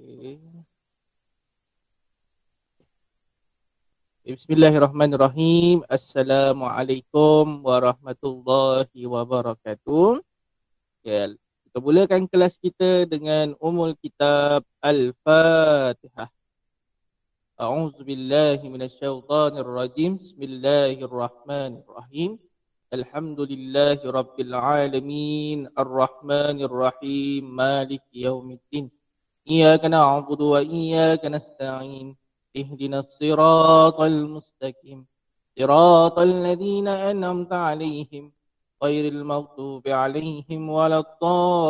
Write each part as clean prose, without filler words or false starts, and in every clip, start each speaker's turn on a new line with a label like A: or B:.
A: Okay. Bismillahirrahmanirrahim. Assalamualaikum warahmatullahi wabarakatuh. Ya, kita mulakan kelas kita dengan Ummul Kitab Al-Fatihah. A'udzu billahi minasyaitonir rajim. Bismillahirrahmanirrahim. Alhamdulillahi rabbil alamin. Arrahmanir rahim. Maliki yaumiddin. إياك نعبد وإياك نستعين اهدنا الصراط المستقيم صراط الذين أنعمت عليهم غير المغضوب عليهم ولا الضالين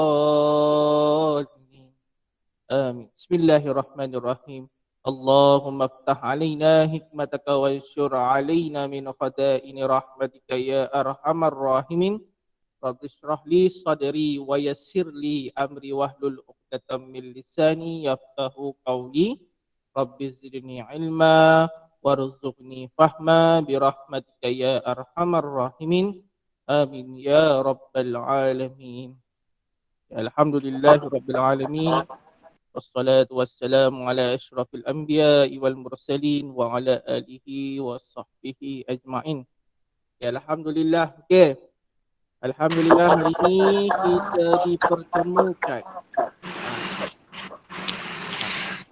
A: آمين بسم الله الرحمن الرحيم اللهم افتح علينا حكمتك وانشر علينا من خزائن رحمتك يا أرحم الراحمين رب اشرح لي صدري ويسر لي أمري واحلل عقدة من لساني يفقهوا قولي رب زدني علما وارزقني فهما برحمتك يا أرحم الراحمين آمين يا رب العالمين. الحمد لله رب العالمين والصلاة والسلام على أشرف الأنبياء والمرسلين وعلى آله وصحبه أجمعين. Alhamdulillah. Okay. Alhamdulillah hari ini kita dipertemukan.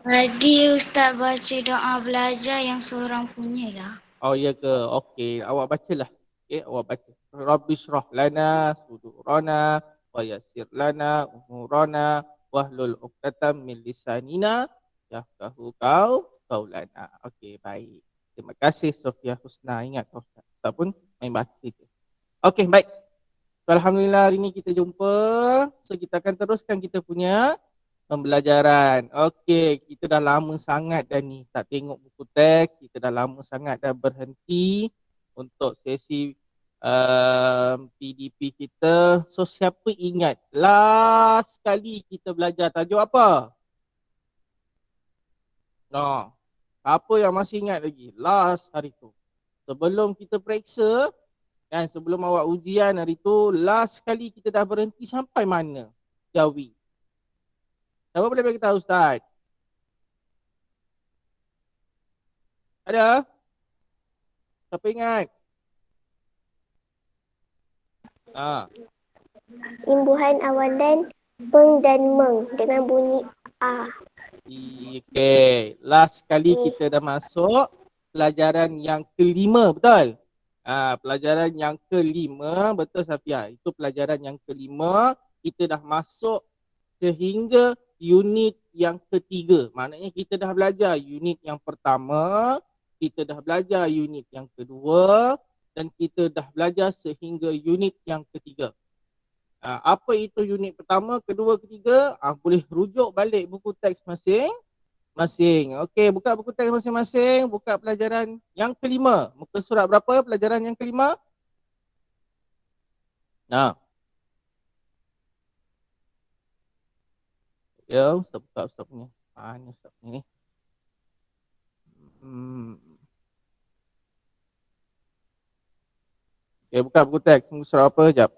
B: Tadi Ustaz baca doa belajar yang seorang punya lah.
A: Oh ya ke? Okey, awak bacalah. Okey, awak baca. Rabbi shrah lana sudurana wa yassir lana umurana wahlul 'uqdatam min lisanina yafqahu qaulana. Okey, baik. Terima kasih Sofia Husna. Ingat Ustaz pun main baca je. Okey, baik. Alhamdulillah hari ini kita jumpa. So kita akan teruskan kita punya pembelajaran. Okey, kita dah lama sangat dah ni tak tengok buku teks. Kita dah lama sangat dah berhenti untuk sesi PDP kita. So siapa ingat last kali kita belajar tajuk apa? No. Apa yang masih ingat lagi? Last hari tu. Sebelum kita periksa, kan, sebelum awak ujian hari tu, last kali kita dah berhenti sampai mana? Jawi. Siapa boleh bagi tahu Ustaz? Ada? Siapa ingat?
C: Imbuhan awalan peng dan meng dengan bunyi a.
A: Okay. Last kali kita dah masuk pelajaran yang kelima, betul? Pelajaran yang kelima, betul Safia? Itu pelajaran yang kelima. Kita dah masuk sehingga unit yang ketiga. Maknanya kita dah belajar unit yang pertama, kita dah belajar unit yang kedua, dan kita dah belajar sehingga unit yang ketiga. Apa itu unit pertama, kedua, ketiga? Boleh rujuk balik buku teks masing-masing. Okey, buka buku teks masing-masing, buka pelajaran yang kelima. Muka surat berapa pelajaran yang kelima? Ya, Ustaz buka Ustaz punya. Ini Ustaz punya ni. Okay, buka buku teks. Muka surat apa? Sekejap.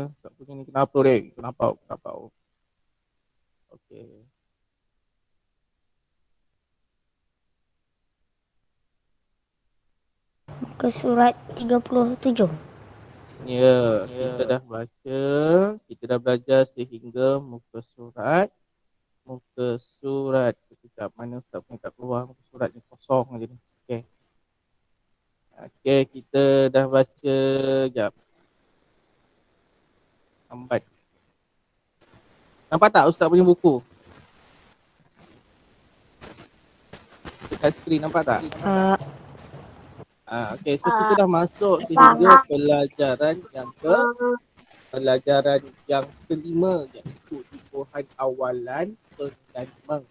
A: Ustaz punya ni kenapa Rek? Kenapa? Okay.
C: Ke surat 37.
A: Ya, kita dah baca, kita dah belajar sehingga muka surat. Sekejap, mana Ustaz punya kat keluar, muka surat ni kosong je ni. Okay, kita dah baca, sekejap. Lambat. Nampak tak Ustaz punya buku? Dekat skrin nampak tak? Okay, so kita dah masuk sehingga pelajaran yang kelima, iaitu imbuhan awalan peng dan meng.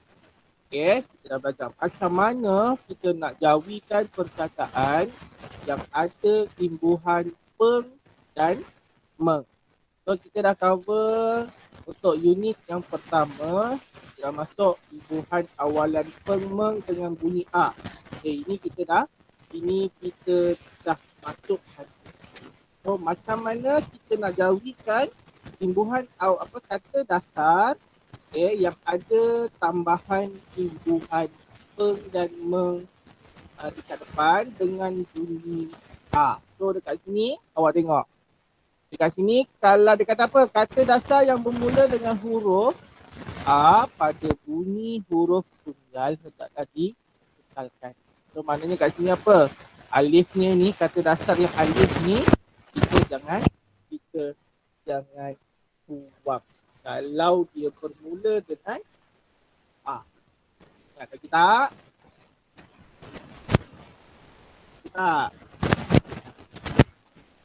A: Okay, kita dah belajar macam mana kita nak jawikan perkataan yang ada imbuhan peng dan meng. So kita dah cover untuk unit yang pertama, kita dah masuk imbuhan awalan peng meng dengan bunyi a. Okay, ini sini kita dah masuk hadis. So macam mana kita nak jauhikan timbuhan kata dasar yang ada tambahan timbuhan peng dan meng dekat depan dengan bunyi A. So dekat sini awak tengok. Dekat sini kalau dia kata apa? Kata dasar yang bermula dengan huruf A pada bunyi huruf tunggal hendaklah dikekalkan. So maknanya kat sini apa? Alifnya ni, kata dasar yang alif ni kita jangan buang. Kalau dia bermula dengan A. Ingat lagi tak? Tak.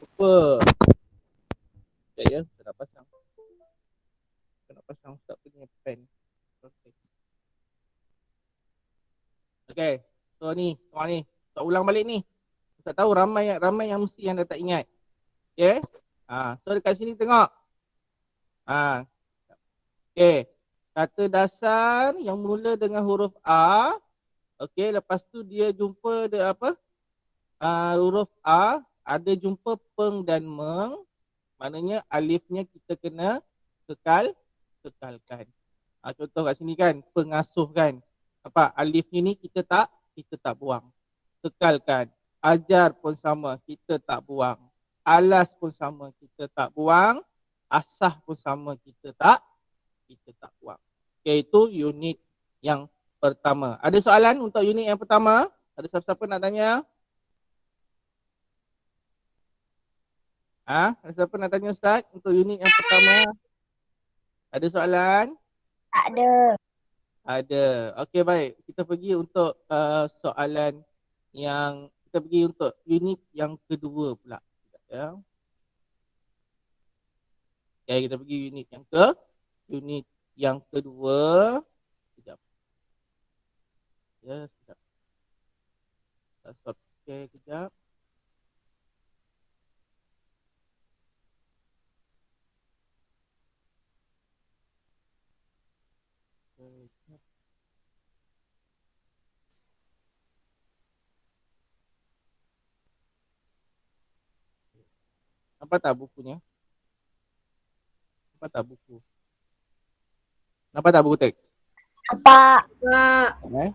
A: Apa? Sekejap ya, saya nak pasang. Saya nak pasang Ustaz punya pen. Okay. So ni, tengok ni. Ustaz ulang balik ni. Ustaz tahu ramai yang mesti yang dah tak ingat. Okay. So dekat sini tengok. Okay. Kata dasar yang mula dengan huruf A. Okay. Lepas tu dia jumpa dia apa? Huruf A. Ada jumpa peng dan meng. Maknanya alifnya kita kena kekalkan. Contoh kat sini kan. Pengasuh kan. Apa? Alifnya ni kita tak buang. Kekalkan. Ajar pun sama, kita tak buang. Alas pun sama, kita tak buang. Asah pun sama, kita tak buang. Okay, itu unit yang pertama. Ada soalan untuk unit yang pertama? Ada siapa-siapa nak tanya? Ada siapa nak tanya Ustaz untuk unit yang pertama? Ada soalan?
C: Tak ada.
A: Ada. Okey, baik. Kita pergi untuk soalan yang kita pergi untuk unit yang kedua pula. Ya. Okay, kita pergi unit yang kedua. Sekejap. Ya, sekejap. Stop. Okay, sekejap. Nampak tak bukunya? Nampak tak buku? Nampak tak buku teks?
C: Nampak.
A: Okay.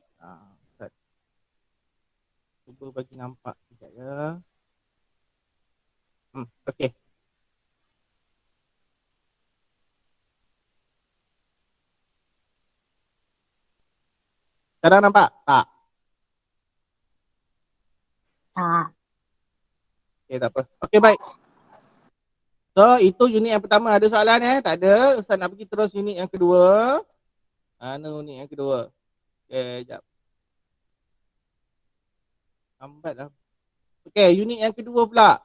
A: Cuba bagi nampak sekejap ya. Okay. Sekarang nampak? Tak.
C: Tak.
A: Okay, tak apa. Okay, baik. So, itu unit yang pertama. Ada soalan Tak ada. Ustaz nak pergi terus unit yang kedua. Mana unit yang kedua? Okay, sekejap. Lambat lah. Okay, unit yang kedua pula.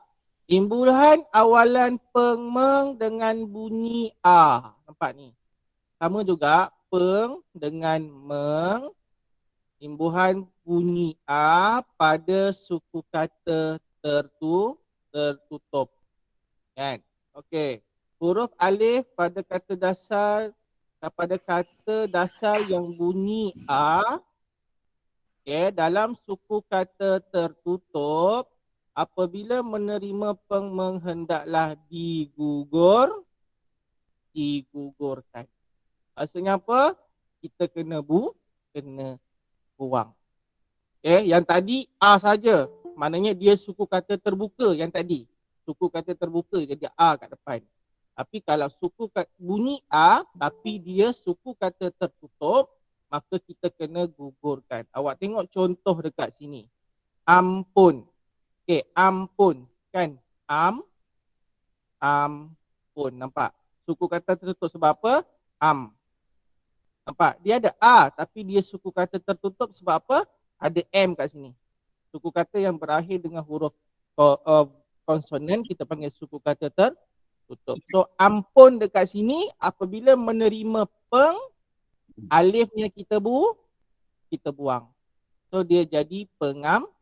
A: Timbuhan awalan peng meng dengan bunyi A. Nampak ni. Sama juga peng dengan meng. Timbuhan bunyi A pada suku kata tertutup. Kan? Okey. Huruf alif pada kata dasar yang bunyi A. Okey, dalam suku kata tertutup apabila menerima peng meng hendaklah digugurkan. Maksudnya apa? Kita kena buang. Okey, yang tadi A saja. Maknanya dia suku kata terbuka yang tadi. Suku kata terbuka jadi A kat depan. Tapi kalau bunyi A tapi dia suku kata tertutup, maka kita kena gugurkan. Awak tengok contoh dekat sini. Ampun. Okey, ampun kan? Ampun. Nampak? Suku kata tertutup sebab apa? Nampak? Dia ada A tapi dia suku kata tertutup sebab apa? Ada M kat sini. Suku kata yang berakhir dengan huruf konsonan kita panggil suku kata tertutup. So ampun dekat sini apabila menerima peng, alifnya kita buang. So dia jadi pengampun.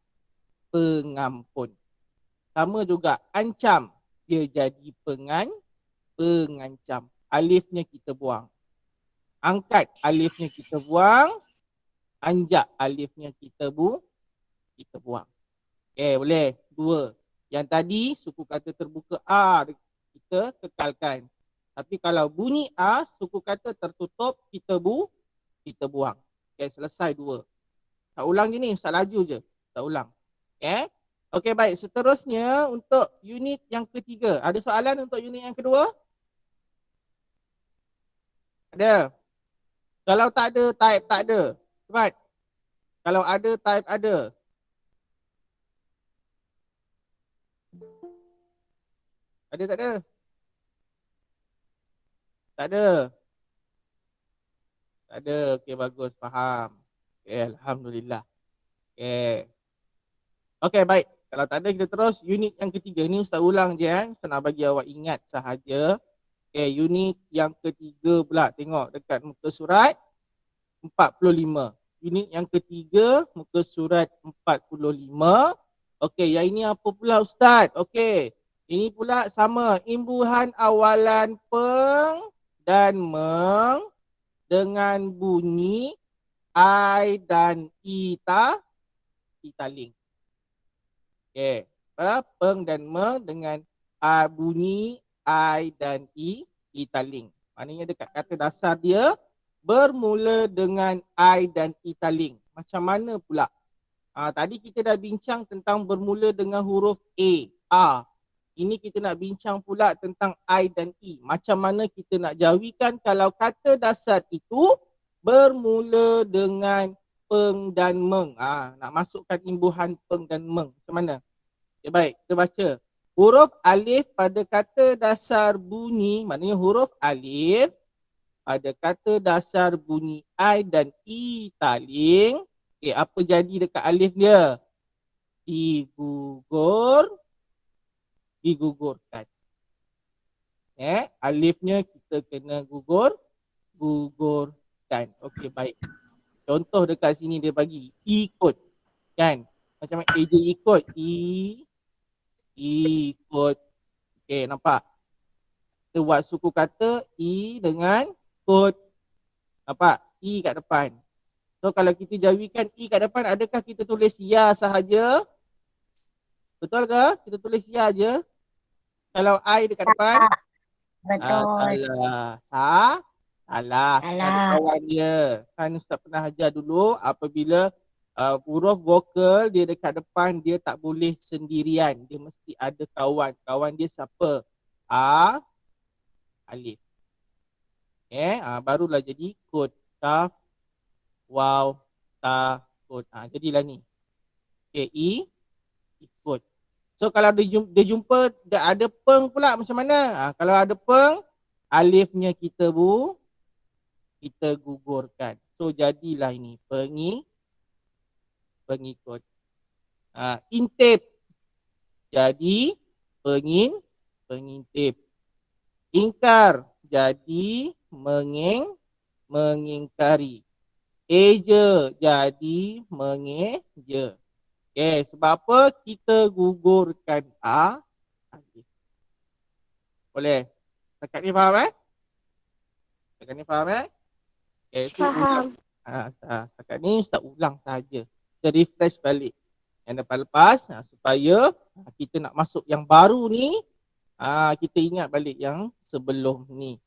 A: Sama juga ancam, dia jadi pengancam. Alifnya kita buang. Angkat, alifnya kita buang. Anjak, alifnya kita buang. Boleh. 2. Yang tadi suku kata terbuka A kita kekalkan. Tapi kalau bunyi A, suku kata tertutup, kita buang. Selesai 2. Tak ulang je ni, Ustaz laju je. Tak ulang. Okey, baik. Seterusnya untuk unit yang ketiga. Ada soalan untuk unit yang kedua? Ada? Kalau tak ada, type tak ada. Cepat. Kalau ada, type ada. Ada tak ada? Tak ada. Tak ada. Okey, bagus. Faham. Alhamdulillah. Okey, baik. Kalau tak ada, kita terus unit yang ketiga. Ni Ustaz ulang je. Ustaz nak bagi awak ingat sahaja. Unit yang ketiga pula. Tengok dekat muka surat 45. Unit yang ketiga, muka surat 45. Okey, yang ini apa pula Ustaz? Okey, ini pula sama. Imbuhan awalan peng dan meng dengan bunyi I dan I taling. Peng dan meng dengan bunyi I dan I taling. Maknanya dekat kata dasar dia bermula dengan I dan I taling. Macam mana pula? Tadi kita dah bincang tentang bermula dengan huruf A. Ini kita nak bincang pula tentang I dan I. Macam mana kita nak jawikan kalau kata dasar itu bermula dengan peng dan meng. Nak masukkan imbuhan peng dan meng. Macam mana? Baik, kita baca. Huruf alif pada kata dasar bunyi, maknanya huruf alif pada kata dasar bunyi I dan I taling. Apa jadi dekat alif dia? Digugurkan. Alifnya kita kena gugurkan. Okey, baik. Contoh dekat sini dia bagi ikut. Kan? Macam AJ ikut. Ikut. Okey, nampak? Kita buat suku kata I dengan kod. Nampak? I kat depan. So kalau kita jawikan I kat depan, adakah kita tulis ya sahaja? Betul ke? Kita tulis ya je. Kalau I dekat depan?
C: Betul.
A: Salah. Salah. Ada kawan dia. Kan Ustaz pernah ajar dulu apabila huruf vokal dia dekat depan, dia tak boleh sendirian. Dia mesti ada kawan. Kawan dia siapa? Alif. Barulah jadi kod. Kaf, waw, ta, kod. Jadilah ni. Ikut. So kalau dia jumpa ada peng pula, macam mana? Kalau ada peng, alifnya kita gugurkan. So jadilah ini pengikut. Intip. Jadi pengintip. Ingkar. Jadi mengingkari. Eja. Jadi mengeja. Sebab apa? Kita gugurkan alif. Boleh? Setakat ni faham Setakat ni faham
C: Faham.
A: Setakat ni Ustaz ulang saja. Kita refresh balik yang lepas-lepas supaya kita nak masuk yang baru ni, kita ingat balik yang sebelum ni.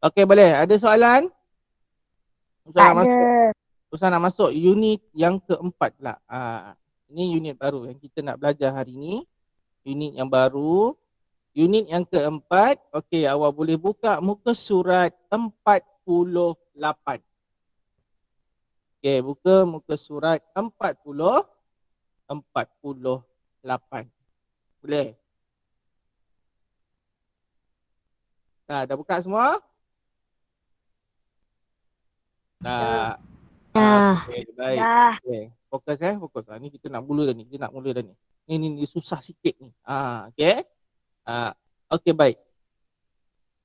A: Okey, boleh? Ada soalan? Ustaz nak masuk unit yang keempat pula. Ini unit baru yang kita nak belajar hari ni. Unit yang baru. Unit yang keempat. Okey, awak boleh buka muka surat 48. Okey, buka muka surat 48. Boleh? Dah buka semua? Dah. Okey, baik.
C: Dah.
A: Okay. Fokus. Ni kita nak mula dah ni. Ni susah sikit ni. Okey. Okey, baik.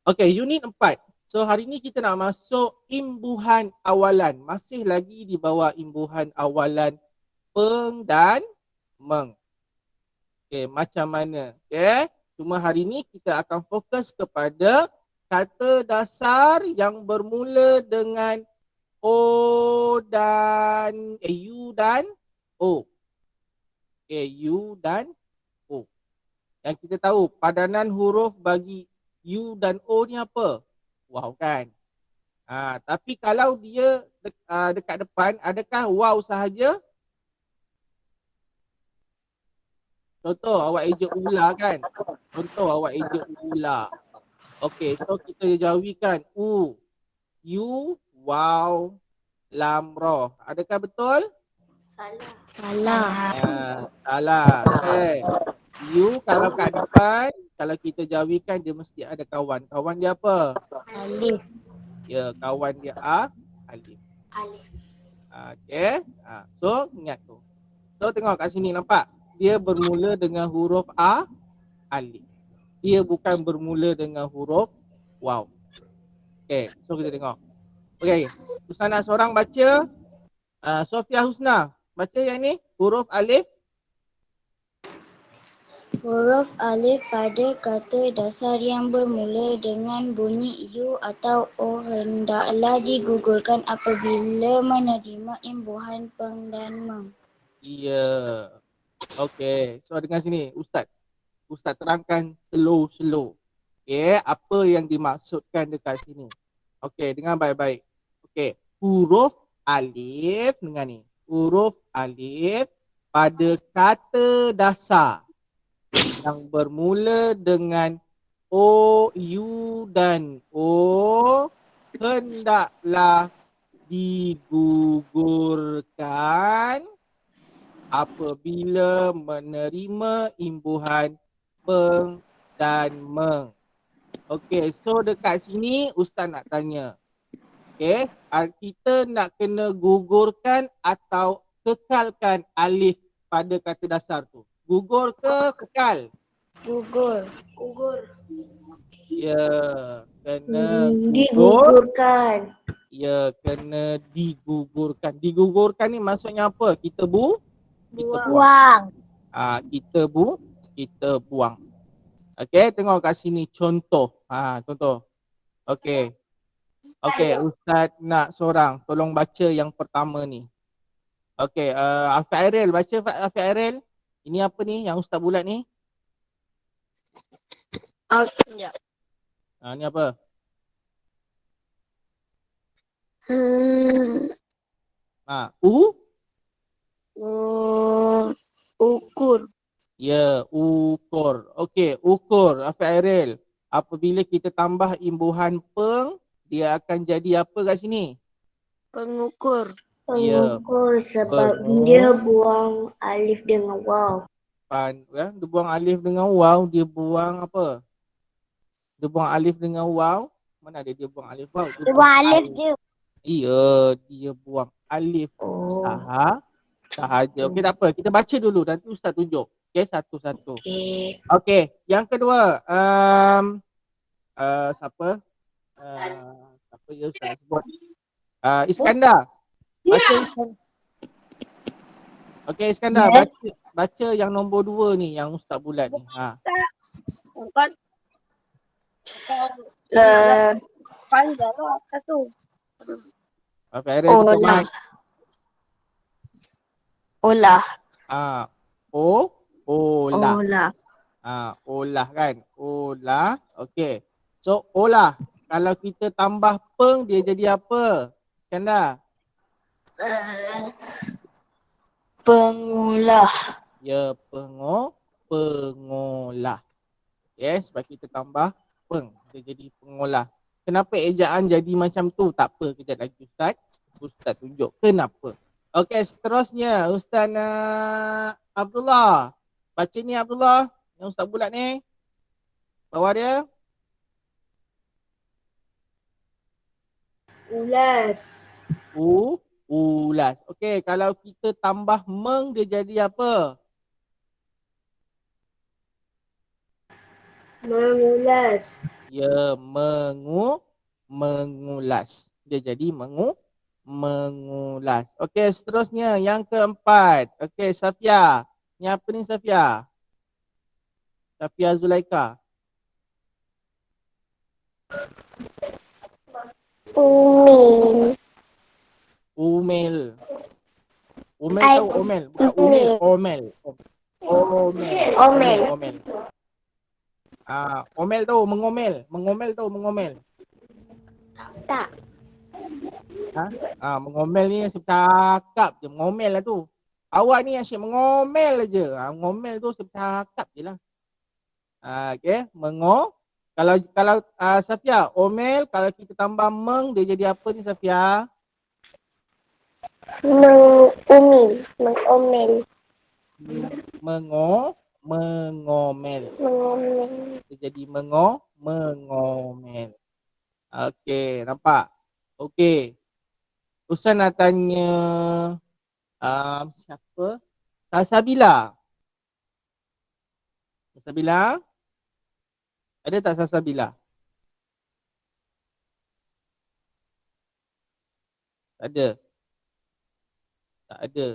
A: Okey, unit 4. So hari ni kita nak masuk imbuhan awalan. Masih lagi di bawah imbuhan awalan peng dan meng. Okey, macam mana? Okey. Cuma hari ni kita akan fokus kepada kata dasar yang bermula dengan U dan O. Okay, U dan O. Yang kita tahu padanan huruf bagi U dan O ni apa? Waw kan? Tapi kalau dia dekat depan, adakah waw sahaja? Contoh awak ejek ular kan? Contoh awak ejek ular. Okay, so kita jawikan U, waw, lam, roh. Adakah betul?
B: Salah.
A: Salah. Okay. U kalau kat depan, kalau kita jawikan dia mesti ada kawan. Kawan dia apa?
B: Alif.
A: Ya, kawan dia alif. Okay. So, ingat tu. So, tengok kat sini nampak? Dia bermula dengan huruf alif. Dia bukan bermula dengan huruf waw. Okay, so kita tengok. Okay, Ustaz nak seorang baca. Sofia Husna, baca yang ni. Huruf alif.
B: Huruf alif pada kata dasar yang bermula dengan bunyi U atau O hendaklah digugurkan apabila menerima imbuhan peng dan meng.
A: Ya. Okay, so dengar sini. Ustaz terangkan slow. Okay, apa yang dimaksudkan dekat sini. Okay, dengar baik-baik. Okay, huruf alif, dengar ni. Huruf alif pada kata dasar yang bermula dengan O, U dan O hendaklah digugurkan apabila menerima imbuhan peng dan meng. Okey, so dekat sini Ustaz nak tanya. Okey, kita nak kena gugurkan atau kekalkan alif pada kata dasar tu? Gugur ke kekal?
B: Gugur.
A: Ya, kena gugur.
C: Digugurkan.
A: Ya, kena digugurkan. Digugurkan ni maksudnya apa? Kita buang. Kita buang. Okey, tengok kat sini contoh. Contoh. Okey. Okey, Ustaz nak seorang tolong baca yang pertama ni. Okey, Afiq Airil, baca Afiq Airil. Ini apa ni yang Ustaz bulat ni?
B: Ya.
A: Ni apa?
B: Ukur.
A: Ya, ukur. Okey, ukur Afiq Airil. Apabila kita tambah imbuhan peng, dia akan jadi apa kat sini?
B: Pengukur.
A: Ya,
C: Pengukur sebab dia buang alif dengan waw.
A: Dia buang alif dengan waw, dia buang apa? Dia buang alif dengan waw. Mana ada dia buang alif waw?
C: Dia buang alif je.
A: Iya, dia buang alif sahaja. Okey, tak apa. Kita baca dulu, nanti Ustaz tunjuk. Okey, satu-satu. Okey, yang kedua. Siapa? Siapa je Ustaz sebut? Iskandar. Baca Iskandar. Okey, Iskandar, baca yang nombor 2 ni, yang Ustaz bulat ni.
B: Panjang lah satu. Olah.
A: Olah. Olah kan? Olah. Okey. So, olah. Kalau kita tambah peng, dia jadi apa? Iskandar?
B: Pengulah.
A: Ya, pengolah. Yes, sebab kita tambah peng. Dia jadi pengolah. Kenapa ejaan jadi macam tu? Tak apa, kejap lagi Ustaz tunjuk kenapa. Okey, seterusnya Ustaz Abdullah. Baca ni Abdullah, yang Ustaz bulat ni. Bawah dia.
C: Ulas.
A: Ulas. Okey, kalau kita tambah meng, dia jadi apa?
C: Mengulas.
A: Ya, mengulas. Dia jadi mengulas. Okey, seterusnya yang keempat. Okey, Safia. Ni apa ni Safia? Safia Zulaika. Umil. Umil tahu Omel? Bukan Umil, Omel. Omel.
C: Omel.
A: Omel. Omel tu mengomel. Mengomel tu mengomel.
C: Tak.
A: Mengomel ni cakap je. Mengomel lah tu. Awak ni asyik mengomel je. Mengomel tu cakap je lah. Okay. Kalau Safia, omel, kalau kita tambah meng, dia jadi apa ni Safia?
C: Mengomel. Mengomel.
A: Mengomel.
C: Mengomel.
A: Dia jadi mengomel. Okey, nampak? Okey. Ustaz nak tanya siapa? Salsabila. Salsabila? Ada tak Salsabila? Tak ada. Tak ada.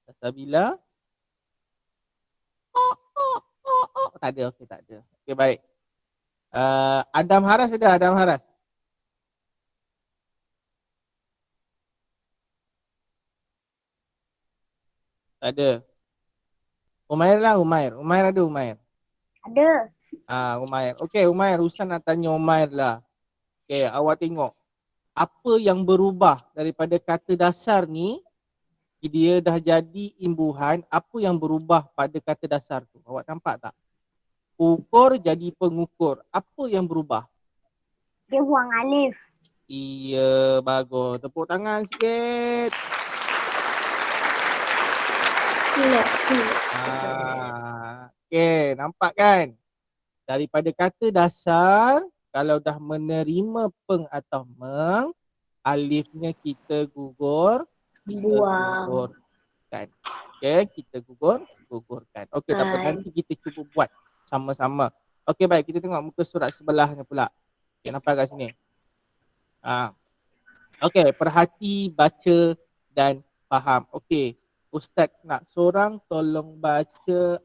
A: Salsabila? Tak ada. Okey, tak ada. Okey, baik. Adam Haras ada? Adam Haras? Tak ada. Umair lah, Umair. Umair ada, Umair?
C: Ada.
A: Umair. Okey, Umair. Ustaz nak tanya Umair lah. Okey, awak tengok. Apa yang berubah daripada kata dasar ni, dia dah jadi imbuhan, apa yang berubah pada kata dasar tu? Awak nampak tak? Ukur jadi pengukur. Apa yang berubah?
C: Dia buang alif.
A: Iya, bagus. Tepuk tangan sikit. Okey, nampak kan? Daripada kata dasar, kalau dah menerima peng atau meng, alifnya kita gugurkan. Okey, kita gugurkan. Okey, tak apa, nanti kita cuba buat sama-sama. Okey, baik, kita tengok muka surat sebelahnya pula. Okey, nampak kat sini? Okey, perhati, baca dan faham. Okey, Ustaz nak seorang tolong baca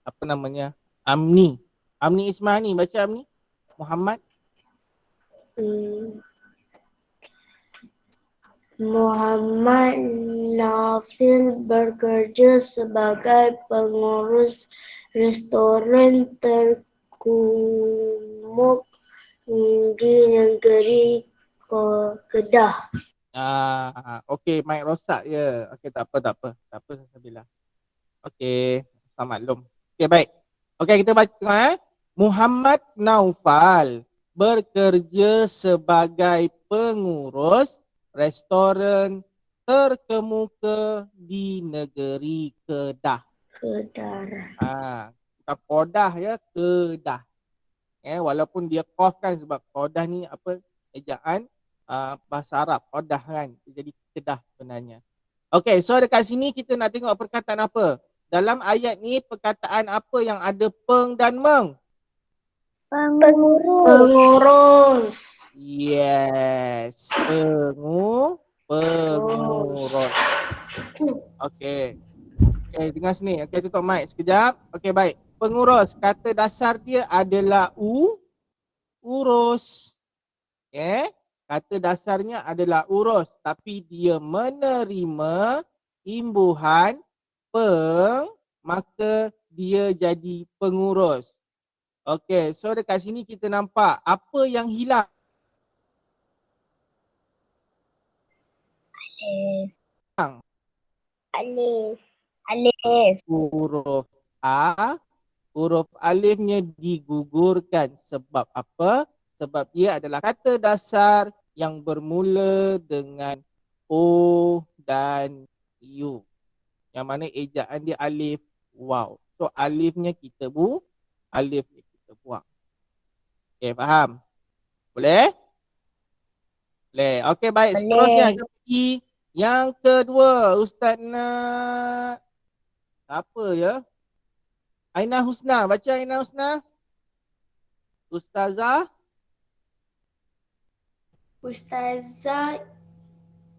A: apa namanya? Amni. Amni Ismani, baca Amni. Muhammad.
D: Muhammad Nafil bekerja sebagai pengurus restoran terkumuk di negeri Kedah.
A: Okey, mic rosak je. Okey, tak apa. Tak apa, Sabilah. Okey, selamat maklum. Okey, baik. Okey, kita baca tengok Muhammad Naufal bekerja sebagai pengurus restoran terkemuka di negeri Kedah. Bukan Kodah ya, Kedah. Walaupun dia qaf kan, sebab Kodah ni apa ejaan bahasa Arab, Kodah kan. Jadi Kedah sebenarnya. Okey, so dekat sini kita nak tengok perkataan apa? Dalam ayat ni perkataan apa yang ada peng dan meng?
D: Pengurus.
A: Yes. Pengurus. Okey. Okey, dengar sini. Okey, tutup mic sekejap. Okey, baik. Pengurus, kata dasar dia adalah urus. Kata dasarnya adalah urus, tapi dia menerima imbuhan peng, maka dia jadi pengurus. Okey, so dekat sini kita nampak apa yang hilang?
C: Alif.
A: Huruf A. Huruf alifnya digugurkan. Sebab apa? Sebab dia adalah kata dasar yang bermula dengan O dan U. Yang mana ejaan dia alif waw. So alifnya kita buang. Okay, faham? Boleh? Boleh. Okay, baik. Seterusnya kita pergi yang kedua. Ustaz nak apa ya? Aina Husna. Baca Aina Husna. Ustazah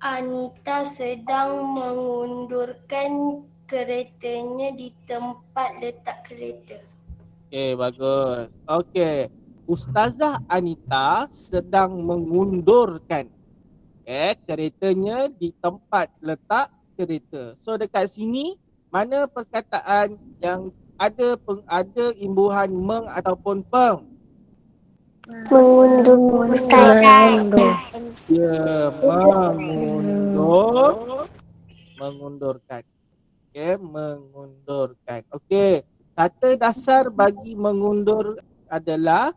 D: Anita sedang mengundurkan keretanya di tempat letak kereta.
A: Okay, bagus. Okay. Ustazah Anita sedang mengundurkan keretanya di tempat letak kereta. So dekat sini Mana perkataan yang ada imbuhan meng ataupun peng?
C: Mengundurkan.
A: Ya, mengundurkan. Okey, mengundurkan. Okey, kata dasar bagi mengundur adalah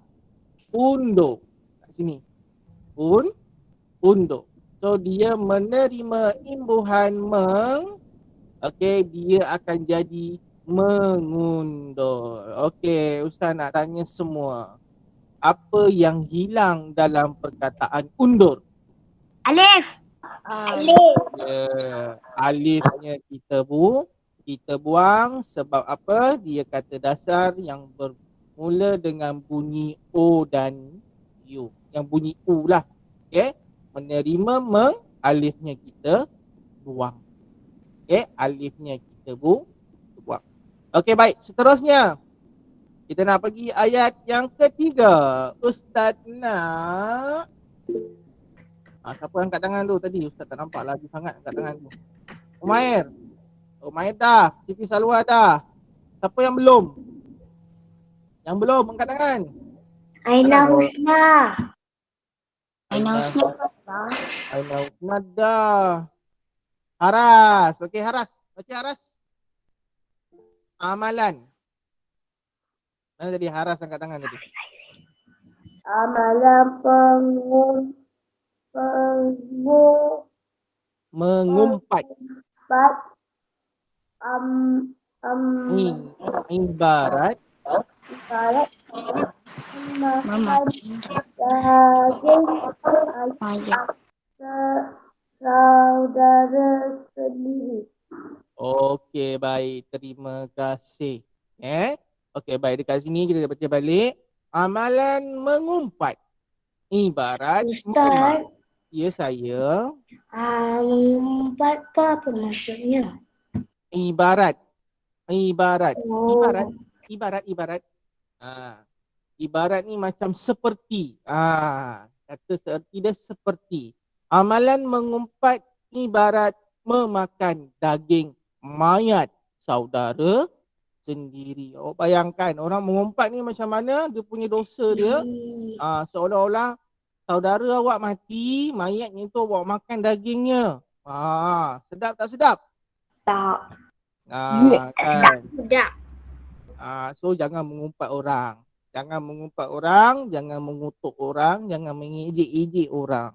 A: undur. Kat sini. Undur. So dia menerima imbuhan meng, okey, dia akan jadi mengundur. Okey, Ustaz nak tanya semua. Apa yang hilang dalam perkataan undur?
C: Alif.
A: Ya, alifnya kita buang sebab apa? Dia kata dasar yang bermula dengan bunyi O dan U. Yang bunyi U lah. Okey. Menerima meng, alifnya kita buang. Okey, alifnya kita buang. Okey, baik. Seterusnya, kita nak pergi ayat yang ketiga. Ustaz nak siapa angkat tangan tu tadi? Ustaz tak nampak lagi sangat angkat tangan tu. Umair. Umair dah. Siti Salwa dah. Siapa yang belum? Yang belum angkat tangan.
D: Aina Husna.
A: Aina Husna dah. Haras. Okey Haras. Baca Haras. Amalan. Mana tadi Haras angkat tangan tadi?
D: Amalan
A: Mengumpat. Ibarat
B: Memakan
D: daging
B: ayam.
D: saudara sendiri.
A: Okey, baik. Terima kasih. Okey, baik. Dekat sini kita baca balik. Amalan mengumpat. Ibarat
D: Ustaz,
A: ya saya.
D: mengumpat tu apa maksudnya?
A: Ibarat. Ibarat.
D: Oh.
A: Ibarat. Ibarat ni macam seperti. Kata seerti dia seperti. Amalan mengumpat ibarat memakan daging mayat saudara sendiri. Oh, bayangkan orang mengumpat ni macam mana dia punya dosa dia. Seolah-olah saudara awak mati, mayatnya tu awak makan dagingnya. Sedap tak sedap?
D: Tak.
A: Kan.
B: Sedap.
A: So jangan mengumpat orang. Jangan mengumpat orang, jangan mengutuk orang, jangan mengejek-ejek orang.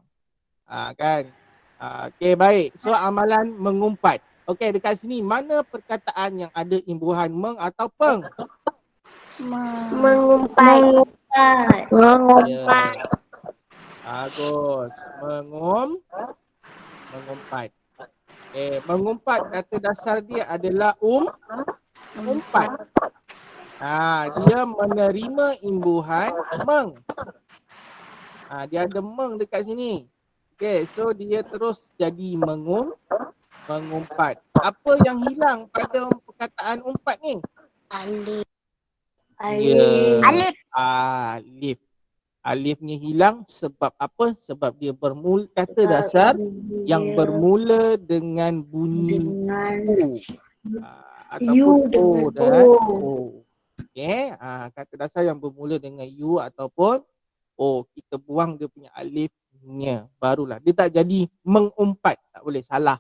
A: Kan? Okey, baik. So amalan mengumpat. Okey, dekat sini mana perkataan yang ada imbuhan meng atau peng?
C: Mengumpat.
A: Ya. Bagus. Mengumpat. Mengumpat kata dasar dia adalah umpat. Dia menerima imbuhan meng. Dia ada meng dekat sini. Okey, so dia terus jadi mengumpat. Apa yang hilang pada perkataan umpat ni?
B: Alif.
A: Ya.
C: Alif.
A: Alif. Alifnya hilang sebab apa? Sebab dia bermula kata dasar yang bermula dengan bunyi U. Ataupun O dan O. Okey, kata dasar yang bermula dengan U ataupun O. Kita buang dia punya alifnya. Barulah. Dia tak jadi mengumpat. Tak boleh, salah.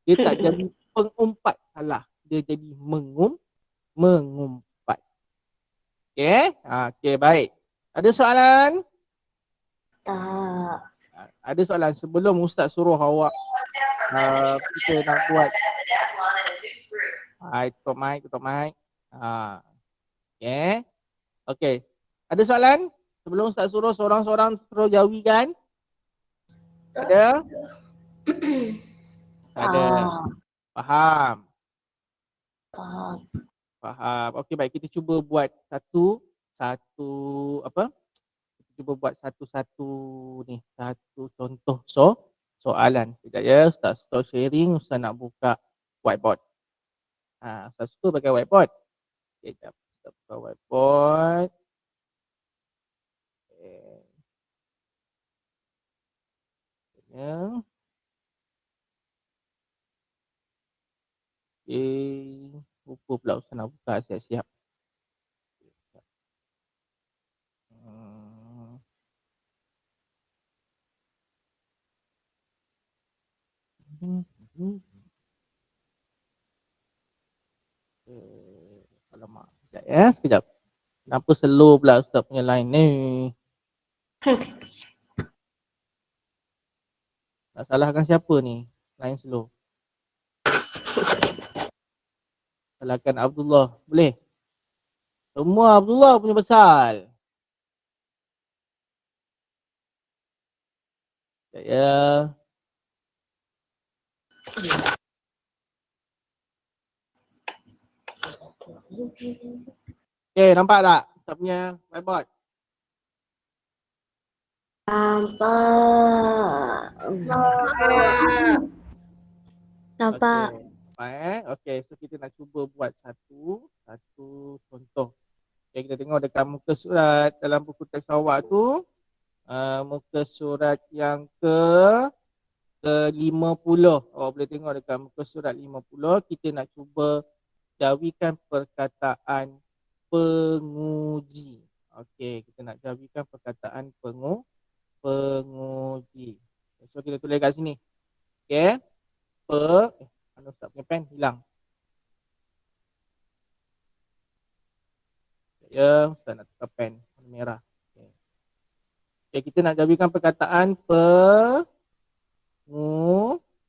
A: Dia tak jadi pengumpat. Salah. Dia jadi mengumpat. Okey. Okey, baik. Ada soalan?
D: Tak.
A: Ada soalan sebelum Ustaz suruh awak kita nak buat. Tutup mic. Okey. Okey. Ada soalan? Sebelum Ustaz suruh seorang-seorang terus jawikan. Ada? Ada. Faham. Okey, baik, kita cuba buat satu apa? Kita cuba buat satu contoh soalan. Sekejap ya, Ustaz stop sharing, Ustaz nak buka whiteboard. Ustaz suka pakai whiteboard. Sekejap, Ustaz buka whiteboard. Ya. Lupa pula Ustaz nak buka, siap-siap. Alamak, sekejap ya, sekejap. Kenapa slow pula Ustaz punya line ni? Nak salahkan siapa ni? Line slow. Salahkan Abdullah. Boleh? Semua Abdullah punya pasal. Sekejap ya. Okay, nampak tak? Ustaz punya whiteboard.
C: Nampak.
A: Okay, so kita nak cuba buat satu contoh. Okay, kita tengok dekat muka surat dalam buku teks awak tu. Muka surat yang ke-50. Awak boleh tengok dekat muka surat 50. Kita nak cuba jawikan perkataan penguji. Okay, kita nak jawikan perkataan penguji. So kita tulis kat sini. Okay. Mana Ustaz punya pen hilang. Ya, Ustaz nak tukar pen warna merah. Okay, kita nak jawikan perkataan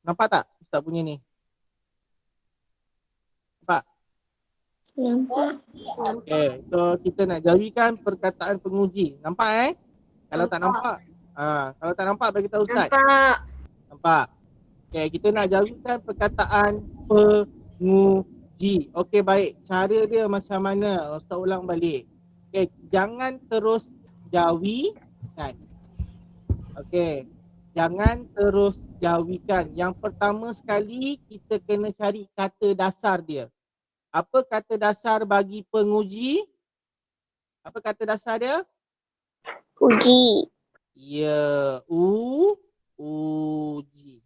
A: nampak tak Ustaz punya ni? Nampak?
C: Nampak.
A: Okay, so kita nak jawikan perkataan penguji. Nampak Kalau tak nampak, kalau tak nampak bagi tahu Ustaz. Nampak. Okay, kita nak jawikan perkataan penguji. Okay, baik. Cara dia macam mana? Ustaz ulang balik. Okay, jangan terus jawikan. Okay, jangan terus jawikan. Yang pertama sekali, kita kena cari kata dasar dia. Apa kata dasar bagi penguji? Apa kata dasar dia?
C: Uji.
A: Ya, uji.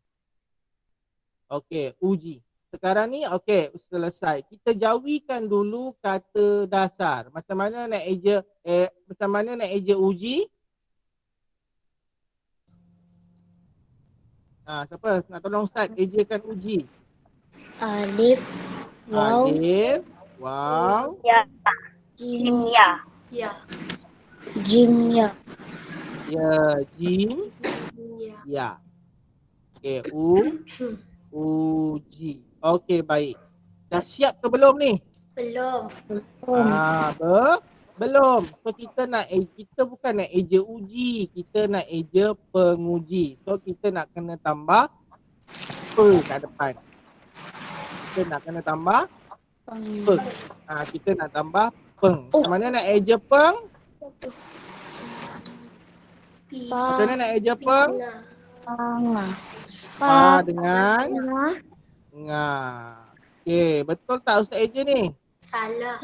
A: Okey, uji. Sekarang ni okey, selesai. Kita jawikan dulu kata dasar. Macam mana nak eja uji? Siapa nak tolong Ustaz ejakan uji?
B: Alif, waw,
A: Alif, waw,
B: jim,
D: Ya.
B: jim, ya.
A: ya, jim, ya. Okey, uji. Okey, baik. Dah siap ke belum ni?
D: Belum.
A: Belum. So kita bukan nak eja uji, kita nak eja penguji. So kita nak kena tambah kat depan. Kita nak kena tambah peng. Kita nak tambah peng. Macam mana nak eja peng? Macam mana nak eja peng? Pa dengan nga. Okey, betul tak Ustaz eja ni?
D: Salah.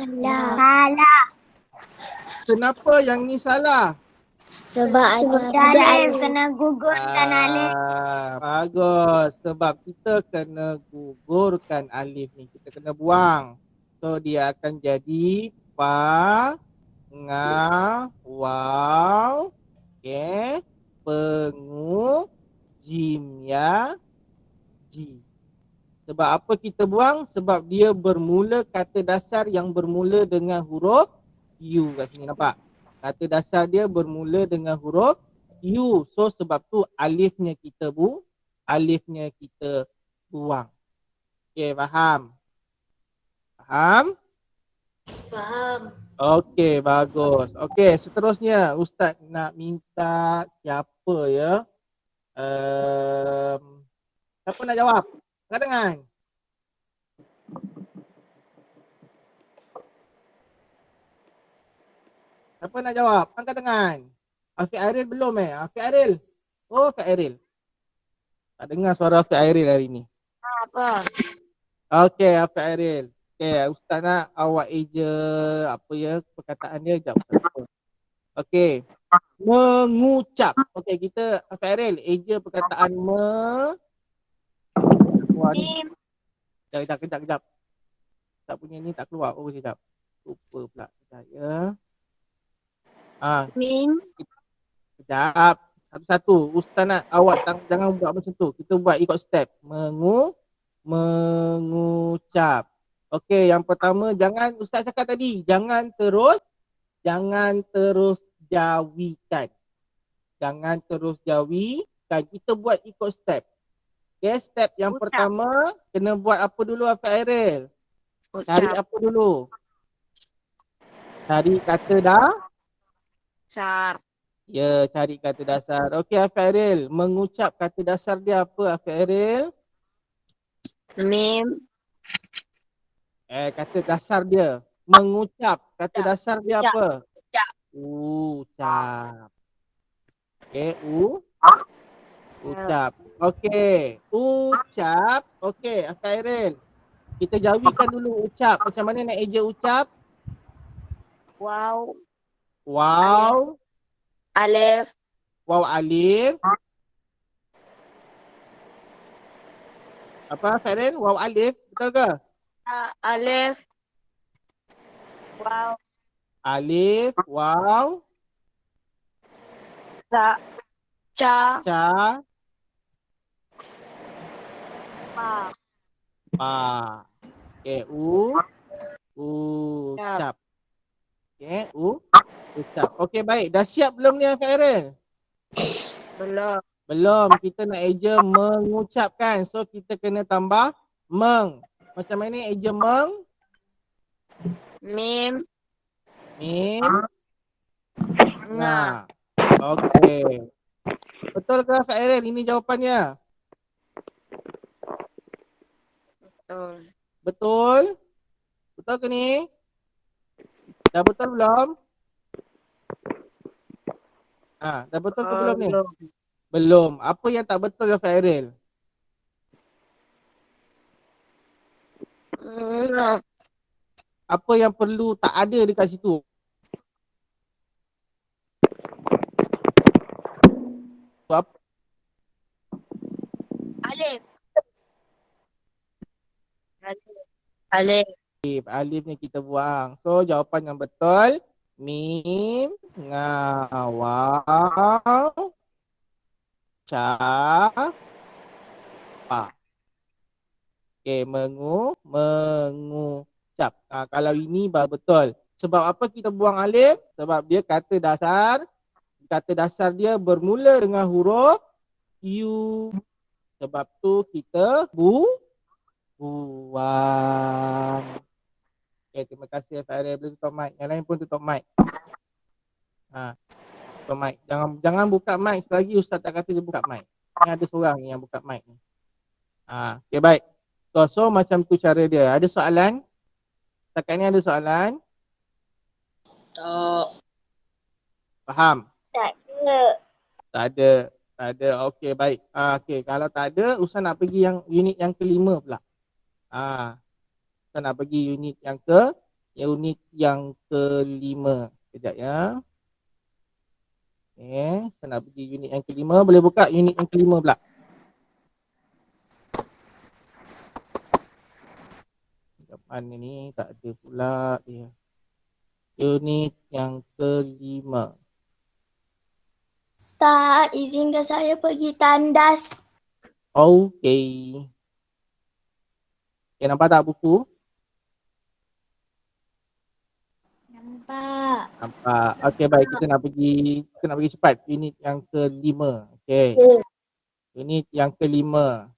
A: Kenapa yang ni salah?
B: Sebab
C: Alif kena gugurkan Alif.
A: Bagus. Sebab kita kena gugurkan alif ni. Kita kena buang. So dia akan jadi pa, nga, waw, okay, pengu, jim, ya, ji. Sebab apa kita buang? Sebab dia bermula kata dasar yang bermula dengan huruf U kat sini, nampak? Kata dasar dia bermula dengan huruf U. So sebab tu alifnya kita buang. Okey, faham? Faham?
D: Faham.
A: Okey, bagus. Okey, seterusnya Ustaz nak minta siapa ya? Siapa nak jawab? Angkat tangan. Siapa nak jawab? Angkat tangan. Afiq Airil belum Afiq Airil. Oh, Afiq Airil. Tak dengar suara Afiq Airil hari ni.
B: apa?
A: Okey, Afiq Airil. Okey, Ustaz nak awak eja apa ya perkataan dia jap. Okey. Mengucap. Okey, kita Afiq Airil eja perkataan Kejap. Tak punya ni tak keluar. Oh sekejap. Lupa pula. Sekejap ya. Ah,
C: Mim.
A: sekejap. Satu-satu. Ustaz nak awak jangan buat macam tu. Kita buat ikut step. Mengucap. Okey, yang pertama jangan Ustaz cakap tadi. Jangan terus jawikan. Jangan terus jawikan. Kita buat ikut step. Okay, step yang
C: Ucap.
A: pertama kena buat apa dulu Afiq Airil? Cari
C: Ucap.
A: apa dulu? Cari kata
C: Sar.
A: Ya, cari kata dasar. Okey Afiq Airil, mengucap kata dasar dia apa Afiq Airil?
C: Mim.
A: Kata dasar dia. Mengucap. Kata
C: Ucap.
A: dasar dia
C: Ucap.
A: apa?
C: Ucap.
A: Ucap. Okey, ucap. Okey, ucap. Okey, Afiq Airil. Kita jawikan dulu ucap. Macam mana nak eja ucap?
C: Wow.
A: Wow.
C: Alif.
A: Waw alif. Apa Afiq? Waw alif. Betul ke?
C: Alif. Wow.
A: Alif. Waw.
C: Ca. Ca.
A: Ca.
C: Pa.
A: Pa. Okey, ucap. Okey, ucap. Okey, baik. Dah siap belum ni Afiq?
C: Belum.
A: Belum. Kita nak eja mengucapkan. So kita kena tambah meng. Macam mana eja meng?
C: Mim.
A: Mim.
C: Nga.
A: Okey. Betul ke Afiq? Ini jawapannya.
C: Betul.
A: Betul? Betul ke ni? Dah betul belum? Dah betul ke belum ni? Belum. Apa yang tak betul Afiq? Apa yang perlu tak ada dekat situ? Apa?
C: Alif. Alif.
A: Alif ni kita buang. So jawapan yang betul mim, waw, ca, pa. Okey, mengucap. Kalau ini baru betul. Sebab apa kita buang alif? Sebab dia kata dasar. Kata dasar dia bermula dengan huruf U. Sebab tu kita buang. Okay, terima kasih Afiq. Boleh tutup mic. Yang lain pun tutup mic. Tutup mic. Jangan buka mic selagi Ustaz tak kata dia buka mic. Ni ada seorang yang buka mic ni. Okay, baik. So macam tu cara dia. Ada soalan? Setakat ni ada soalan?
D: Tak.
A: Faham?
C: Tak ada.
A: Tak ada. Tak ada. Okey, baik. Okey, kalau tak ada, Ustaz nak pergi yang unit yang kelima pula. Ustaz nak pergi unit yang kelima. Sekejap ya. Okey, Ustaz nak pergi unit yang kelima. Boleh buka unit yang kelima pula. Depan ni tak ada pula dia. Unit yang kelima.
E: Ustaz, izinkan saya pergi tandas.
A: Okey. Okay, nampak tak buku?
E: Nampak.
A: Nampak. Okey, baik. Kita nak pergi cepat. Unit yang kelima. Okey. Unit yang kelima.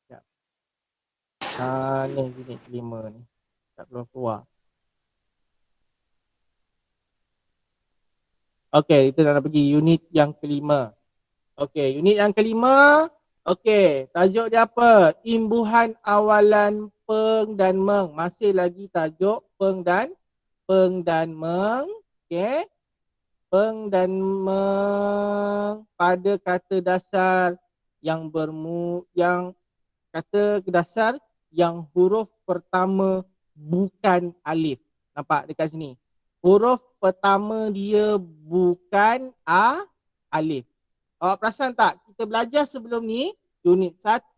A: Sekejap. Ni unit kelima ni. Tak belum keluar. Okey, kita nak pergi unit yang kelima. Okey, unit yang kelima. Okey, tajuk dia apa? Imbuhan awalan peng dan meng. Masih lagi tajuk peng dan meng. Okey. Peng dan meng pada kata dasar yang kata dasar yang huruf pertama bukan alif. Nampak dekat sini? Huruf pertama dia bukan alif. Awak perasan tak? Kita belajar sebelum ni, unit 1,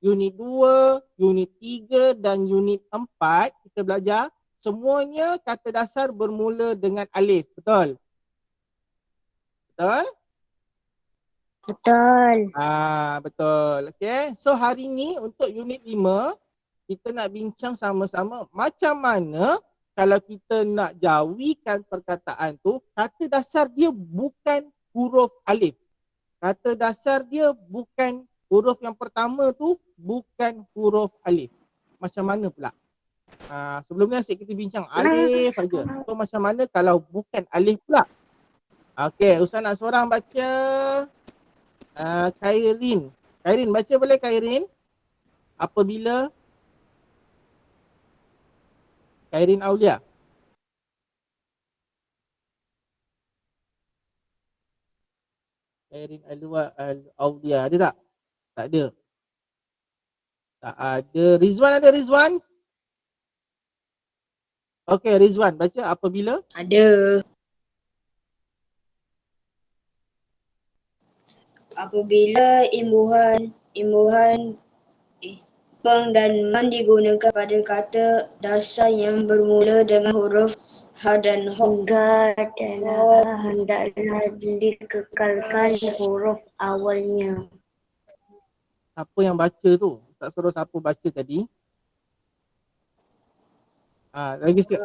A: unit 2, unit 3 dan unit 4 kita belajar semuanya kata dasar bermula dengan alif. Betul? Betul?
B: Betul.
A: Betul. Okay. So hari ni untuk unit 5 kita nak bincang sama-sama macam mana kalau kita nak jawikan perkataan tu, kata dasar dia bukan huruf alif. Kata dasar dia bukan huruf yang pertama tu bukan huruf alif. Macam mana pula? Sebelum ni asyik kita bincang alif saja. So macam mana kalau bukan alif pula? Okey, Ustaz nak seorang baca Khairin. Khairin baca boleh Khairin? Apabila Khairin Aulia. Khairin Aulia ada tak? Tak ada. Tak ada. Rizwan ada Rizwan? Okey, Rizwan baca apabila?
F: Ada. Apabila imbuhan peng dan man digunakan pada kata dasar yang bermula dengan huruf ha dan ho.
G: Enggak hendaklah dikekalkan huruf awalnya.
A: Siapa yang baca tu? Tak suruh siapa baca tadi? Lagi sikit.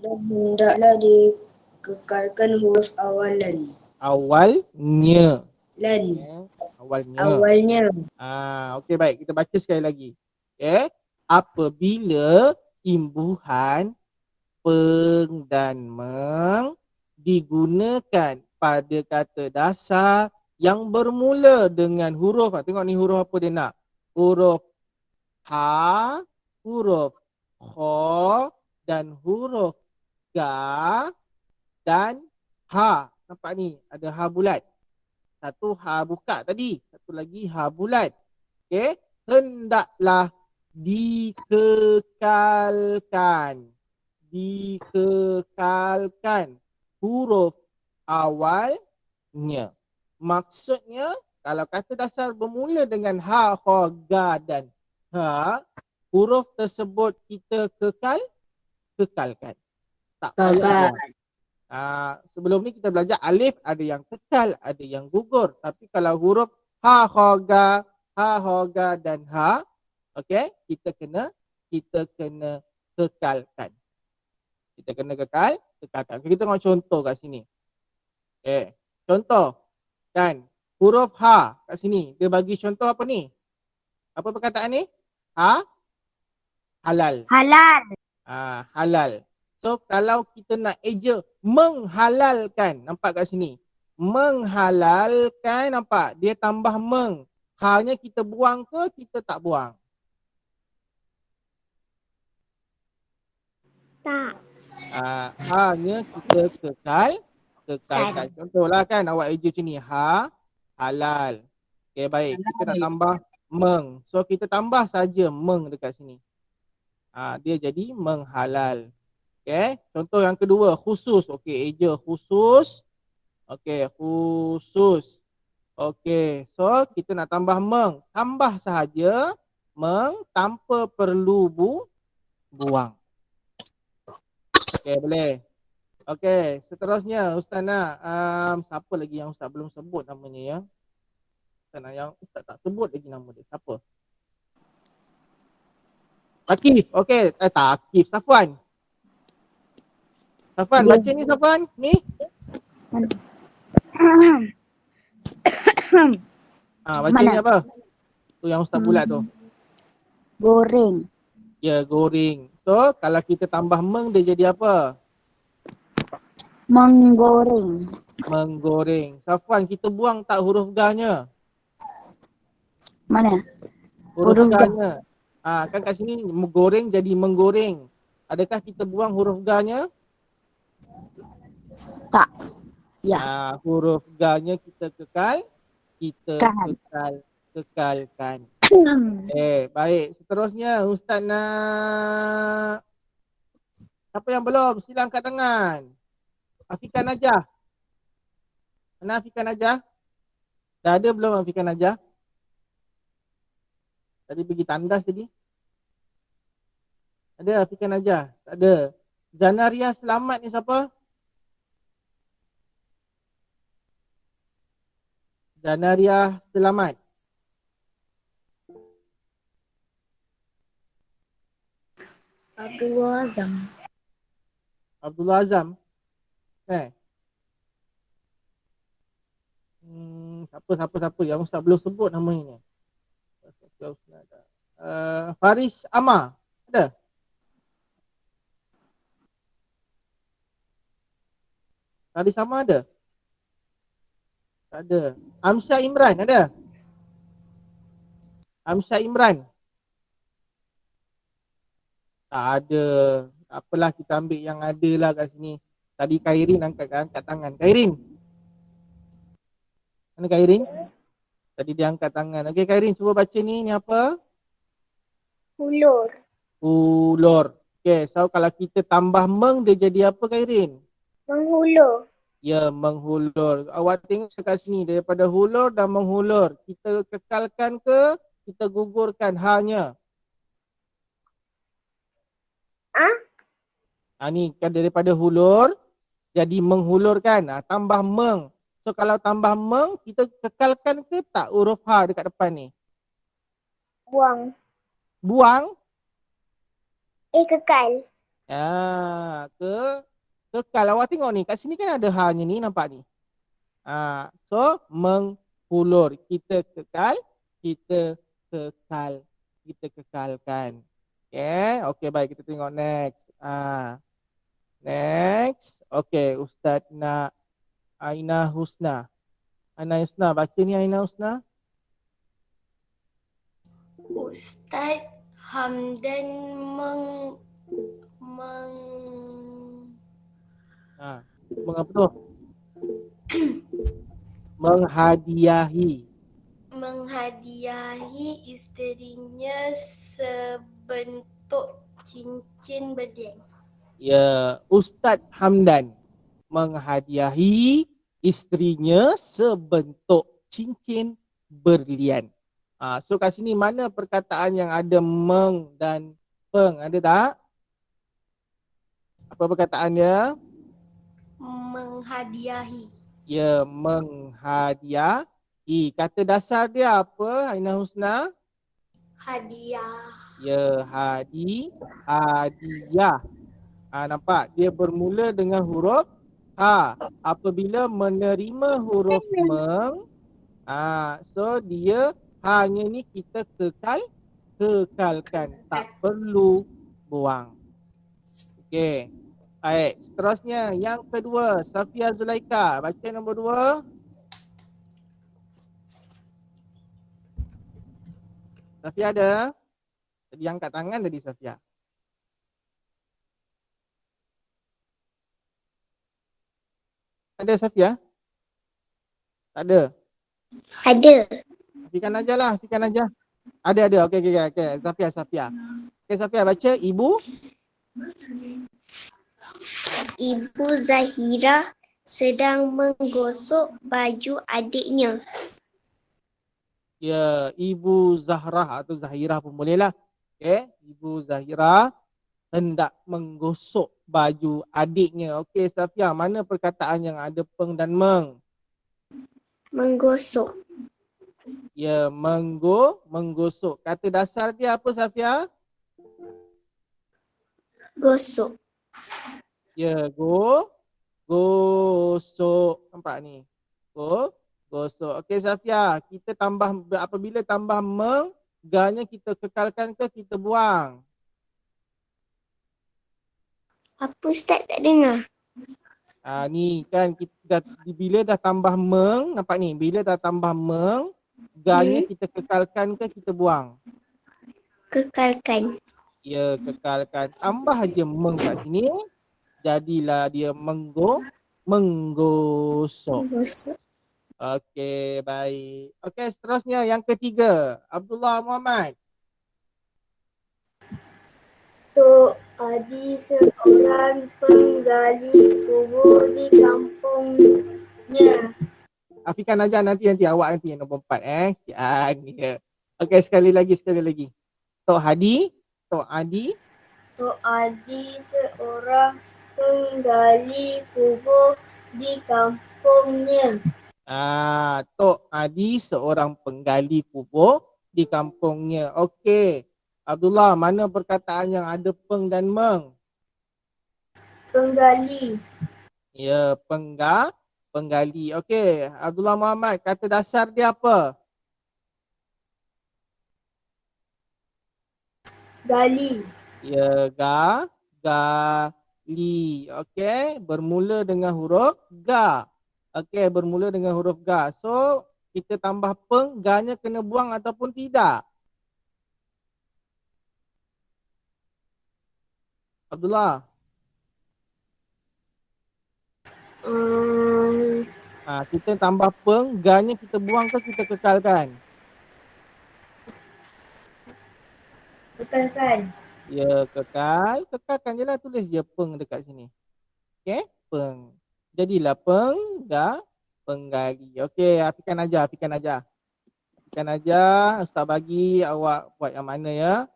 F: Dan hendaklah dikekalkan huruf awalan.
A: Awalnya.
F: Lan.
A: Awalnya.
F: Awalnya.
A: Okey baik, kita baca sekali lagi. Okey. Apabila imbuhan peng dan meng digunakan pada kata dasar yang bermula dengan huruf, tengok ni huruf apa dia nak? Huruf ha, huruf kho dan huruf ga dan ha. Nampak ni ada ha bulat. Satu ha buka tadi, satu lagi ha bulat. Okey, hendaklah dikekalkan huruf awalnya. Maksudnya kalau kata dasar bermula dengan ha, kha, ga dan ha, huruf tersebut kita kekalkan. Tak payah. Sebelum ni kita belajar alif ada yang kekal, ada yang gugur. Tapi kalau huruf ha, kha, ga dan ha, okey, kita kena kekalkan. Kita kena kekalkan. Kita tengok contoh kat sini. Okay. Contoh. Kan. Huruf ha kat sini. Dia bagi contoh apa ni? Apa perkataan ni? Ha? Halal.
B: Halal.
A: Halal. So kalau kita nak eja menghalalkan. Nampak kat sini. Menghalalkan. Nampak? Dia tambah meng. Ha-nya kita buang ke kita tak buang?
C: Tak.
A: Ha-nya kita kekalkan. Contohlah kan awak eja macam ni. Ha, halal. Okay baik. Kita nak tambah meng. So kita tambah saja meng dekat sini. Dia jadi menghalal. Okay. Contoh yang kedua. Khusus. Okay. Eja khusus. Okay. Khusus. Okay. So kita nak tambah meng. Tambah sahaja meng tanpa perlu buang. Okay, boleh. Okay, seterusnya Ustaz nak siapa lagi yang Ustaz belum sebut namanya ya? Ustaz nak yang Ustaz tak sebut lagi nama dia. Siapa? Akif. Okay, tak Akif. Safwan. Safwan, baca ni Safwan. Ni. Baca ni apa? Tu yang Ustaz bulat tu.
G: Goreng.
A: Ya, goreng. So, kalau kita tambah meng dia jadi apa?
G: Menggoreng.
A: Menggoreng. Safwan, kita buang tak huruf ga-nya?
G: Mana?
A: Huruf ga-nya. Kan kat sini goreng jadi menggoreng. Adakah kita buang huruf ga-nya?
G: Tak. Ya.
A: Huruf ga-nya kita kekalkan. Baik. Seterusnya Ustaz nak siapa yang belum? Sila angkat tangan. Afiqah Najah. Mana Afiqah Najah? Dah ada belum Afiqah Najah? Tadi pergi tandas tadi. Ada Afikan Najah? Tak ada. Zanaria Selamat ni siapa? Zanaria Selamat.
C: Abdullah Azam.
A: Abdullah Azam. Siapa yang Ustaz belum sebut nama ni. Faris Amar. Ada? Faris Amar ada? Tak ada. Amsyah Imran ada? Amsyah Imran? Tak ada. Tak apalah, kita ambil yang ada lah kat sini. Tadi Khairin angkat tangan. Khairin. Mana Khairin? Tadi dia angkat tangan. Okey Khairin, cuba baca ni. Ni apa?
C: Hulur.
A: Hulur. Okey, so kalau kita tambah meng, dia jadi apa Khairin?
C: Menghulur.
A: Ya, menghulur. Awak tengok kat sini, daripada hulur dan menghulur. Kita kekalkan ke, kita gugurkan hanya? Ni kan daripada hulur, jadi menghulur kan. Tambah meng. So kalau tambah meng, kita kekalkan ke tak huruf ha dekat depan ni?
C: Buang.
A: Buang?
C: Kekal.
A: Kekal. Awak tengok ni, kat sini kan ada ha ni, nampak ni. So menghulur. Kita kekal, kita kekalkan. Okay, baik, kita tengok next. Next. Okay, Ustaz nak Aina Husna. Aina Husna, baca ni Aina Husna.
E: Ustaz Hamdan
A: Mengapa tu?
E: menghadiahi isterinya sebentuk cincin berlian.
A: Ya, Ustaz Hamdan menghadiahi isterinya sebentuk cincin berlian. So kat sini mana perkataan yang ada meng dan peng? Ada tak? Apa perkataannya?
E: Menghadiahi.
A: Ya, menghadiahi. Kata dasar dia apa, Aina Husna?
E: Hadiah.
A: Ya, hadiah. Nampak? Dia bermula dengan huruf ha. Apabila menerima huruf meng, so dia hanya ni kita kekalkan. Tak perlu buang. Okey. Baik, seterusnya yang kedua, Safia Zulaika. Baca nombor 2. Safia ada? Tadi angkat tangan tadi Safia. Ada Safia? Tak ada?
C: Ada.
A: Fikan aja lah, Fikan aja. Ada. Okey. Safia. Okey, Safia baca ibu.
C: Ibu Zahira sedang menggosok baju adiknya.
A: Ya, Ibu Zahra atau Zahira pun boleh lah. Okey, Ibu Zahira hendak menggosok baju adiknya. Okey, Safia, mana perkataan yang ada peng dan meng?
C: Menggosok.
A: Ya, menggosok. Kata dasar dia apa Safia?
C: Gosok.
A: Ya, gosok. Nampak ni? Gosok. Okey Safia, kita tambah, apabila tambah meng, ganya kita kekalkan ke kita buang?
C: Apa Ustaz tak dengar?
A: Ni kan kita bila dah tambah meng, nampak ni? Bila dah tambah meng, ganya kita kekalkan ke kita buang?
C: Kekalkan.
A: Ya, kekalkan. Tambah aja meng kat sini, jadilah dia menggosok.
C: Menggosok.
A: Okey, baik. Okey, seterusnya yang ketiga, Abdullah Muhammad.
E: Tok Adi seorang penggali kubur di kampungnya.
A: Afikan aja nanti awak nanti yang nombor 4 Siang dia. Okey, sekali lagi. Tok Adi.
E: Tok Adi seorang penggali kubur di kampungnya.
A: Tok Adi seorang penggali kubur di kampungnya. Okey. Abdullah, mana perkataan yang ada peng dan meng?
E: Penggali.
A: Ya, penggali. Okey, Abdullah Muhammad, kata dasar dia apa?
E: Gali.
A: Ya, gali. Okey, bermula dengan huruf ga. Okey, bermula dengan huruf ga. So, kita tambah peng, ga-nya kena buang ataupun tidak? Abdullah. Kita tambah peng, ga-nya kita buang ke kita kekalkan?
E: Bekalkan.
A: Ya, kekalkan je lah, tulis je peng dekat sini. Okey, peng. Jadilah penggali. Okey, Afikan ajar. Ustaz bagi awak buat yang mana ya?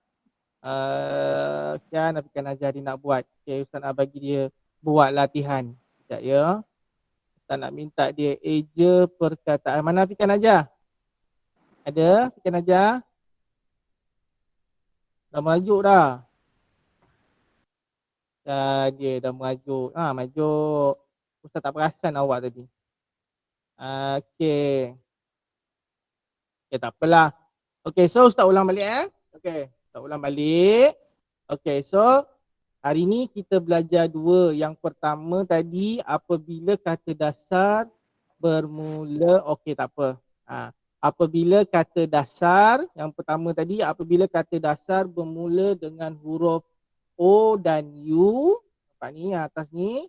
A: Sekian Afikan ajar dia nak buat. Okey, Ustaz nak bagi dia buat latihan. Sekejap ya. Ustaz nak minta dia eja perkataan. Mana Afikan ajar? Ada Afikan ajar? Dah merajuk dah. Dia dah merajuk. Merajuk. Ustaz tak perasan awak tadi. Okey. Okay, tak apalah. Okey, so Ustaz ulang balik Okey, Ustaz ulang balik. Okey, so hari ni kita belajar dua. Yang pertama tadi apabila kata dasar bermula, okey tak apa. Apabila kata dasar, yang pertama tadi apabila kata dasar bermula dengan huruf O dan U. Nampak ni atas ni.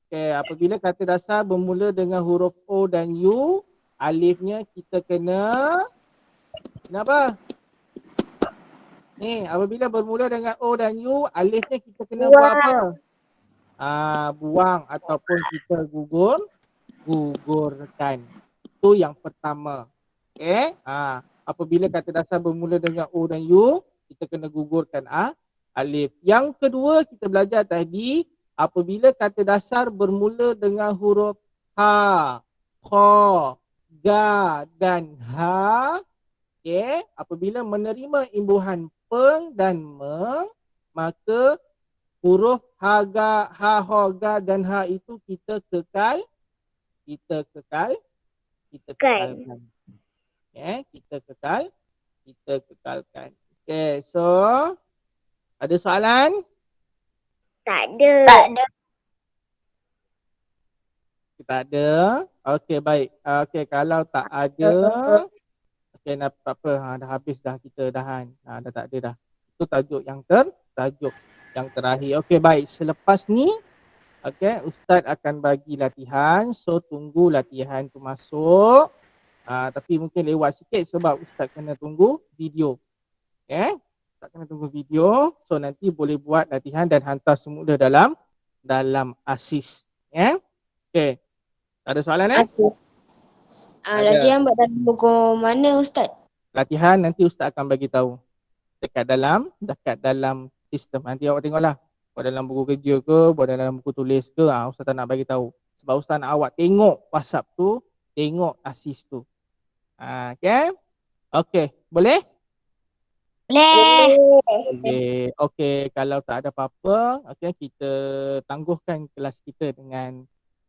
A: Okey, apabila kata dasar bermula dengan huruf O dan U, alifnya kita kena apa? Ni, apabila bermula dengan O dan U, alifnya kita kena buat apa? Buang ataupun kita gugurkan. Itu yang pertama. Okey? Apabila kata dasar bermula dengan O dan U, kita kena gugurkan alif. Yang kedua kita belajar tadi, apabila kata dasar bermula dengan huruf ha, kha, ga dan ha, okey, apabila menerima imbuhan peng dan meng, maka huruf ha, ga, ha, ho, ga dan ha itu kita kekalkan. Okay, kita kekalkan. Okay, so ada soalan?
C: Tak ada.
A: Tak ada. Okay, baik. Okay, kalau tak ada, okay, tak apa. Dah habis dah kita dahan. Dah tak ada dah. Itu tajuk yang terakhir. Okay, baik. Selepas ni, okay, Ustaz akan bagi latihan. So, tunggu latihan tu masuk. Tapi mungkin lewat sikit sebab Ustaz kena tunggu video. Okay? Ustaz kena tunggu video. So, nanti boleh buat latihan dan hantar semula dalam ASIS. Yeah? Okay. Tak ada soalan
F: Latihan buat dalam buku mana Ustaz?
A: Latihan nanti Ustaz akan bagi tahu. Dekat dalam sistem. Nanti awak tengoklah. Buat dalam buku kerja ke, buat dalam buku tulis ke, Ustaz tak nak bagi tahu. Sebab Ustaz nak awak tengok WhatsApp tu, tengok ASIS tu. Okay? Okay, boleh? Boleh. Okay, kalau tak ada apa-apa, okay, kita tangguhkan kelas kita dengan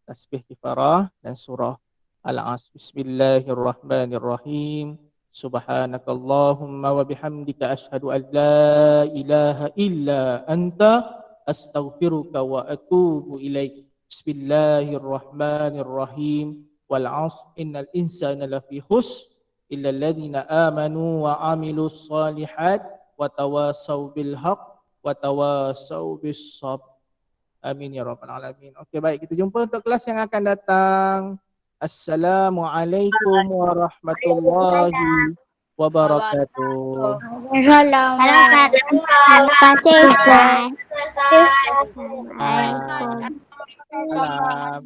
A: tasbih kifarah dan surah Al-Asr. Bismillahirrahmanirrahim. Subhanakallahumma wa bihamdika asyhadu an la ilaha illa anta astaghfiruka wa atubu ilaik. Bismillahirrahmanirrahim. Wal 'asr innal insana lafi khusr illa alladhina amanu wa 'amilus solihat wa tawasaw bil haqq wa tawasaw bis sabr. Amin ya rabbal alamin. Okey, baik, kita jumpa untuk kelas yang akan datang. Assalamualaikum warahmatullahi wabarakatuh.
C: Assalamualaikum.
A: Salam.